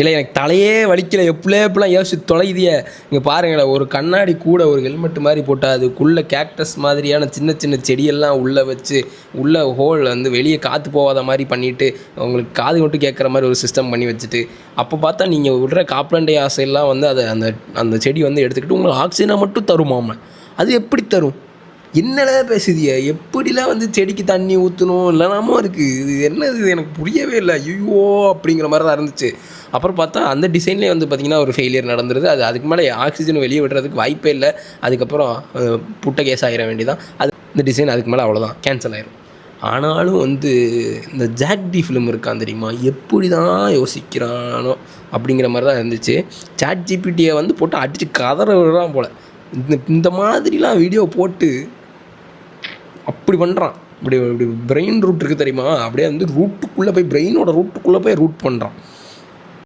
இல்லை எனக்கு தலையே வலிக்கலை, எப்படிலாம் யோசிச்சு தொலைதிய. இங்கே பாருங்களேன், ஒரு கண்ணாடி கூட ஒரு ஹெல்மெட் மாதிரி போட்டால் அதுக்குள்ளே கேக்டஸ் மாதிரியான சின்ன சின்ன செடியெல்லாம் உள்ளே வச்சு, உள்ளே ஹோல் வந்து வெளியே காற்று போகாத மாதிரி பண்ணிவிட்டு, உங்களுக்கு காது மட்டும் கேட்குற மாதிரி ஒரு சிஸ்டம் பண்ணி வச்சுட்டு, அப்போ பார்த்தா நீங்கள் விடுற கார்பன் டை ஆக்சைடெலாம் வந்து அதை அந்த அந்த செடி வந்து எடுத்துக்கிட்டு உங்களுக்கு ஆக்சிஜனை மட்டும் தருமாம. அது எப்படி தரும்? என்னடா பேசுதிய? எப்படிலாம் வந்து செடிக்கு தண்ணி ஊற்றணும் இல்லைனாமோ இருக்குது. இது என்னது, இது எனக்கு புரியவே இல்லை. ஐயோ அப்படிங்கிற மாதிரி தான் இருந்துச்சு. அப்புறம் பார்த்தா அந்த டிசைன்லேயே வந்து பார்த்திங்கன்னா ஒரு ஃபெயிலியர் நடந்துருது. அதுக்கு மேலே ஆக்சிஜன் வெளியே விடுறதுக்கு வாய்ப்பே இல்லை. அதுக்கப்புறம் புட்டை கேஸ் ஆகிட வேண்டியதான். அது இந்த டிசைன் அதுக்கு மேலே அவ்வளோதான், கேன்சல் ஆயிரும். ஆனாலும் வந்து இந்த ஜாக் டி ஃபிலிம் இருக்கான் தெரியுமா, எப்படி தான் யோசிக்கிறானோ அப்படிங்கிற மாதிரி தான் இருந்துச்சு. சாட் ஜிபிடியை வந்து போட்டு அடித்து கதற விடுறான் போல். இந்த மாதிரிலாம் வீடியோ போட்டு அப்படி பண்ணுறான். இப்படி பிரெயின் ரூட் இருக்குது தெரியுமா, அப்படியே வந்து ரூட்டுக்குள்ளே போய் பிரெயினோட ரூட்டுக்குள்ளே போய் ரூட் பண்ணுறான்.